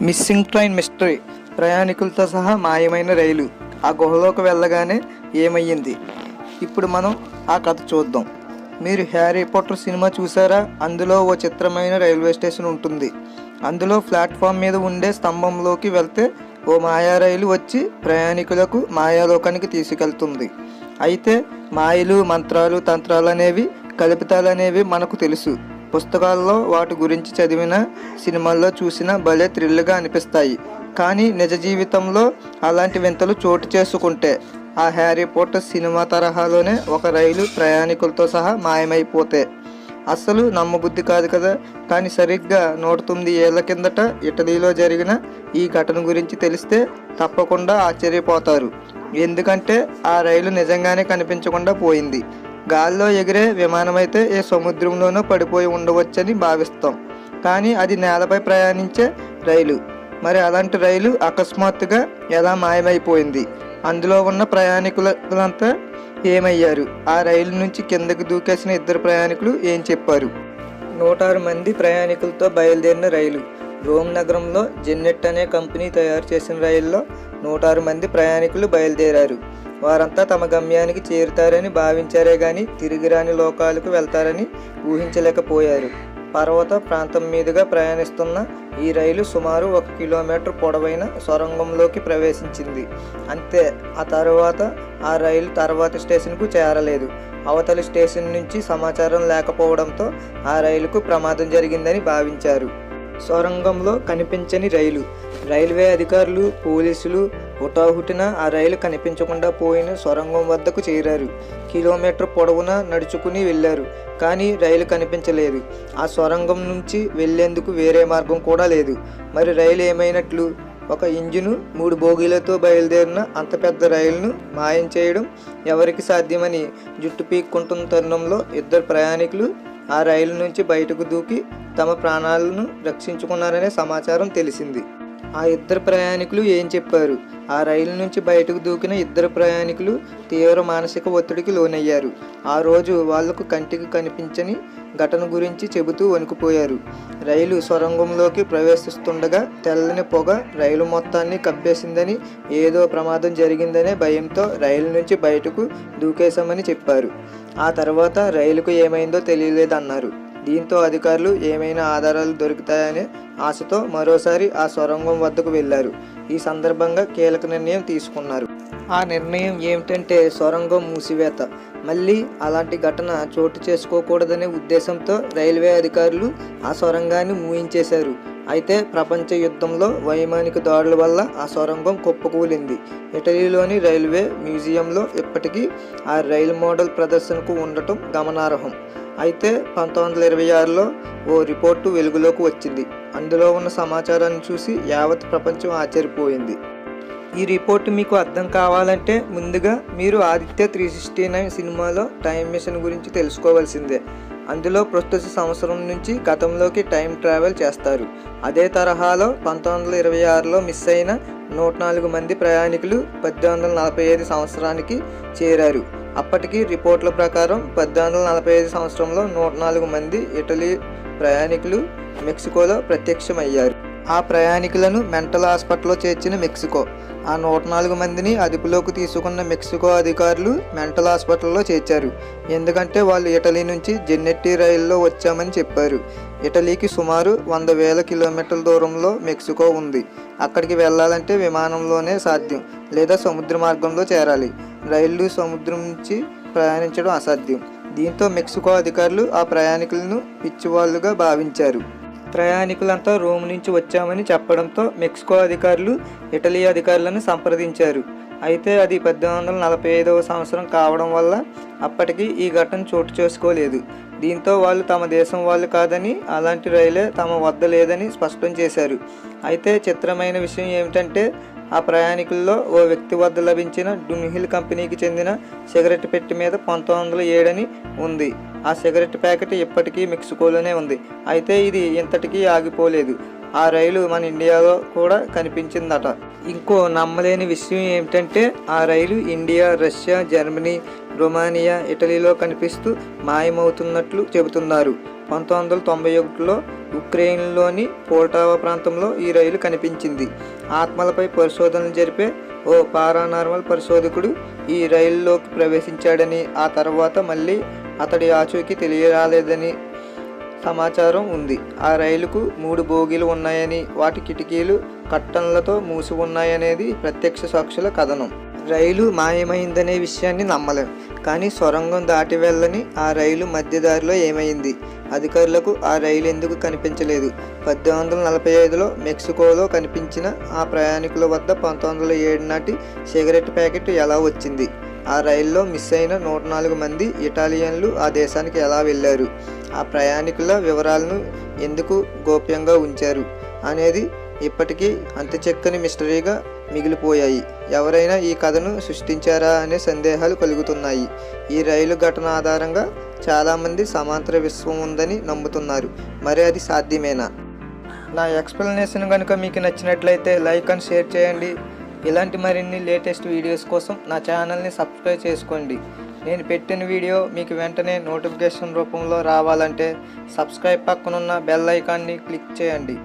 Missing train mystery. ప్రయాణికులతో సహా మాయమైన రైలు ఆ గుహలోకి వెళ్ళగానే ఏమయ్యింది? ఇప్పుడు మనం ఆ కథ చూద్దాం. మీరు హ్యారీ పాటర్ సినిమా చూసారా? అందులో ఓ చిత్రమైన రైల్వే స్టేషన్ ఉంటుంది. అందులో ప్లాట్ఫామ్ మీద ఉండే స్తంభంలోకి వెళ్తే ఓ మాయా రైలు వచ్చి ప్రయాణికులకు మాయాలోకానికి తీసుకెళ్తుంది. అయితే మాయలు, మంత్రాలు, తంత్రాలు అనేవి, కల్పితాలనేవి మనకు తెలుసు. పుస్తకాల్లో వాటి గురించి చదివిన, సినిమాల్లో చూసిన భలే థ్రిల్గా అనిపిస్తాయి. కానీ నిజ జీవితంలో అలాంటి వింతలు చోటు చేసుకుంటే ఆ హ్యారీ పాటర్ సినిమా తరహాలోనే ఒక రైలు ప్రయాణికులతో సహా మాయమైపోతే అస్సలు నమ్మబుద్ధి కాదు కదా. కానీ సరిగ్గా 109 ఏళ్ల కిందట ఇటలీలో జరిగిన ఈ ఘటన గురించి తెలిస్తే తప్పకుండా ఆశ్చర్యపోతారు. ఎందుకంటే ఆ రైలు నిజంగానే కనిపించకుండా పోయింది. గాల్లో ఎగిరే విమానమైతే ఏ సముద్రంలోనో పడిపోయి ఉండవచ్చని భావిస్తాం. కానీ అది నేలపై ప్రయాణించే రైలు. మరి అలాంటి రైలు అకస్మాత్తుగా ఎలా మాయమైపోయింది? అందులో ఉన్న ప్రయాణికులంతా ఏమయ్యారు? ఆ రైలు నుంచి కిందకి దూకేసిన 2 ప్రయాణికులు ఏం చెప్పారు? 106 మంది ప్రయాణికులతో బయలుదేరిన రైలు. రోమ్ నగరంలో జెన్నెట్ అనే కంపెనీ తయారు చేసిన రైల్లో 106 మంది ప్రయాణికులు బయలుదేరారు. వారంతా తమ గమ్యానికి చేరుతారని భావించారే గాని తిరిగి రాని లోకాలకు వెళ్తారని ఊహించలేకపోయారు. పర్వత ప్రాంతం మీదుగా ప్రయాణిస్తున్న ఈ రైలు సుమారు 1 కిలోమీటర్ పొడవైన సొరంగంలోకి ప్రవేశించింది. అంతే. ఆ తర్వాత ఆ రైలు తర్వాతి స్టేషన్కు చేరలేదు. అవతలి స్టేషన్ నుంచి సమాచారం లేకపోవడంతో ఆ రైలుకు ప్రమాదం జరిగిందని భావించారు. సొరంగంలో కనిపించని రైలు. రైల్వే అధికారులు, పోలీసులు హుటాహుటిన ఆ రైలు కనిపించకుండా పోయిన సొరంగం వద్దకు చేరారు. కిలోమీటర్ పొడవునా నడుచుకుని వెళ్ళారు. కానీ రైలు కనిపించలేదు. ఆ సొరంగం నుంచి వెళ్లేందుకు వేరే మార్గం కూడా లేదు. మరి రైలు ఏమైనట్లు? ఒక ఇంజిను, 3 బోగీలతో బయలుదేరిన అంత పెద్ద రైలును మాయం చేయడం ఎవరికి సాధ్యమని జుట్టు పీక్కుంటున్న తరుణంలో 2 ప్రయాణికులు ఆ రైలు నుంచి బయటకు దూకి తమ ప్రాణాలను రక్షించుకున్నారనే సమాచారం తెలిసింది. ఆ 2 ప్రయాణికులు ఏం చెప్పారు? ఆ రైలు నుంచి బయటకు దూకిన 2 ప్రయాణికులు తీవ్ర మానసిక ఒత్తిడికి లోనయ్యారు. ఆ రోజు వాళ్లకు కంటికి కనిపించని ఘటన గురించి చెబుతూ వణికిపోయారు. రైలు సొరంగంలోకి ప్రవేశిస్తుండగా తెల్లని పొగ రైలు మొత్తాన్ని కప్పేసిందని, ఏదో ప్రమాదం జరిగిందనే భయంతో రైలు నుంచి బయటకు దూకేశామని చెప్పారు. ఆ తర్వాత రైలుకు ఏమైందో తెలియలేదన్నారు. దీంతో అధికారులు ఏమైనా ఆధారాలు దొరుకుతాయనే ఆశతో మరోసారి ఆ సొరంగం వద్దకు వెళ్లారు. ఈ సందర్భంగా కీలక నిర్ణయం తీసుకున్నారు. ఆ నిర్ణయం ఏమిటంటే సొరంగం మూసివేత. మళ్ళీ అలాంటి ఘటన చోటు చేసుకోకూడదనే ఉద్దేశంతో రైల్వే అధికారులు ఆ సొరంగాన్ని మూయించేశారు. అయితే ప్రపంచ యుద్ధంలో వైమానిక దాడుల వల్ల ఆ సొరంగం కుప్పకూలింది. ఇటలీలోని రైల్వే మ్యూజియంలో ఇప్పటికీ ఆ రైలు మోడల్ ప్రదర్శనకు ఉండటం గమనార్హం. అయితే 1926లో ఓ రిపోర్టు వెలుగులోకి వచ్చింది. అందులో ఉన్న సమాచారాన్ని చూసి యావత్ ప్రపంచం ఆశ్చర్యపోయింది. ఈ రిపోర్టు మీకు అర్థం కావాలంటే ముందుగా మీరు ఆదిత్య 369 సినిమాలో టైం మిషన్ గురించి తెలుసుకోవాల్సిందే. అందులో ప్రస్తుత సంవత్సరం నుంచి గతంలోకి టైం ట్రావెల్ చేస్తారు. అదే తరహాలో 1926లో మిస్ అయిన 104 మంది ప్రయాణికులు 1845 సంవత్సరానికి చేరారు. అప్పటికి రిపోర్టుల ప్రకారం 1845 సంవత్సరంలో 104 మంది ఇటలీ ప్రయాణికులు మెక్సికోలో ప్రత్యక్షమయ్యారు. ఆ ప్రయాణికులను మెంటల్ హాస్పిటల్లో చేర్చిన మెక్సికో, ఆ 104 మందిని అదుపులోకి తీసుకున్న మెక్సికో అధికారులు మెంటల్ హాస్పిటల్లో చేర్చారు. ఎందుకంటే వాళ్ళు ఇటలీ నుంచి జెన్నెట్టి రైల్లో వచ్చామని చెప్పారు. ఇటలీకి సుమారు 100,000 కిలోమీటర్ల దూరంలో మెక్సికో ఉంది. అక్కడికి వెళ్ళాలంటే విమానంలోనే సాధ్యం, లేదా సముద్ర మార్గంలో చేరాలి. రైళ్లు సముద్రం నుంచి ప్రయాణించడం అసాధ్యం. దీంతో మెక్సికో అధికారులు ఆ ప్రయాణికులను పిచ్చివాళ్లుగా భావించారు. ప్రయాణికులంతా రోమ్ నుంచి వచ్చామని చెప్పడంతో మెక్సికో అధికారులు ఇటలీ అధికారులను సంప్రదించారు. అయితే అది 1845వ సంవత్సరం కావడం వల్ల అప్పటికి ఈ ఘటన చోటు చేసుకోలేదు. దీంతో వాళ్ళు తమ దేశం వాళ్ళు కాదని, అలాంటి రైలే తమ వద్ద లేదని స్పష్టం చేశారు. అయితే చిత్రమైన విషయం ఏమిటంటే ఆ ప్రయాణికుల్లో ఓ వ్యక్తి వద్ద లభించిన డున్హిల్ కంపెనీకి చెందిన సిగరెట్ పెట్టి మీద 1907 అని ఉంది. ఆ సిగరెట్ ప్యాకెట్ ఇప్పటికీ మెక్సికోలోనే ఉంది. అయితే ఇది ఇంతటికీ ఆగిపోలేదు. ఆ రైలు మన ఇండియాలో కూడా కనిపించిందట. ఇంకో నమ్మలేని విషయం ఏమిటంటే ఆ రైలు ఇండియా, రష్యా, జర్మనీ, రొమానియా, ఇటలీలో కనిపిస్తూ మాయమవుతున్నట్లు చెబుతున్నారు. 1991లో ఉక్రెయిన్లోని పోల్టావా ప్రాంతంలో ఈ రైలు కనిపించింది. ఆత్మలపై పరిశోధనలు జరిపే ఓ పారానార్మల్ పరిశోధకుడు ఈ రైలులోకి ప్రవేశించాడని, ఆ తర్వాత మళ్ళీ అతడి ఆచూకీ తెలియరాలేదని సమాచారం ఉంది. ఆ రైలుకు 3 బోగీలు ఉన్నాయని, వాటి కిటికీలు కట్టన్లతో మూసి ఉన్నాయనేది ప్రత్యక్ష సాక్షుల కథనం. రైలు మాయమైందనే విషయాన్ని నమ్మలేం, కానీ సొరంగం దాటి వెళ్ళని ఆ రైలు మధ్యదారిలో ఏమైంది? అధికారులకు ఆ రైలు ఎందుకు కనిపించలేదు? 1845లో మెక్సికోలో కనిపించిన ఆ ప్రయాణికుల వద్ద 1907 నాటి సిగరెట్ ప్యాకెట్ ఎలా వచ్చింది? ఆ రైల్లో మిస్ అయిన 104 మంది ఇటాలియన్లు ఆ దేశానికి ఎలా వెళ్ళారు? ఆ ప్రయాణికుల వివరాలను ఎందుకు గోప్యంగా ఉంచారు అనేది ఇప్పటికీ అంతుచిక్కని మిస్టరీగా మిగిలిపోయాయి. ఎవరైనా ఈ కథను సృష్టించారా అనే సందేహాలు కలుగుతున్నాయి. ఈ రైలు ఘటన ఆధారంగా చాలామంది సమాంతర విశ్వం ఉందని నమ్ముతున్నారు. మరి అది సాధ్యమేనా? నా ఎక్స్ప్లెనేషన్ కనుక మీకు నచ్చినట్లయితే లైక్ అండ్ షేర్ చేయండి. ఇలాంటి మరిన్ని లేటెస్ట్ వీడియోస్ కోసం నా ఛానల్ని సబ్స్క్రైబ్ చేసుకోండి. నేను పెట్టిన వీడియో మీకు వెంటనే నోటిఫికేషన్ రూపంలో రావాలంటే సబ్స్క్రైబ్ పక్కనున్న బెల్ ఐకాన్ని క్లిక్ చేయండి.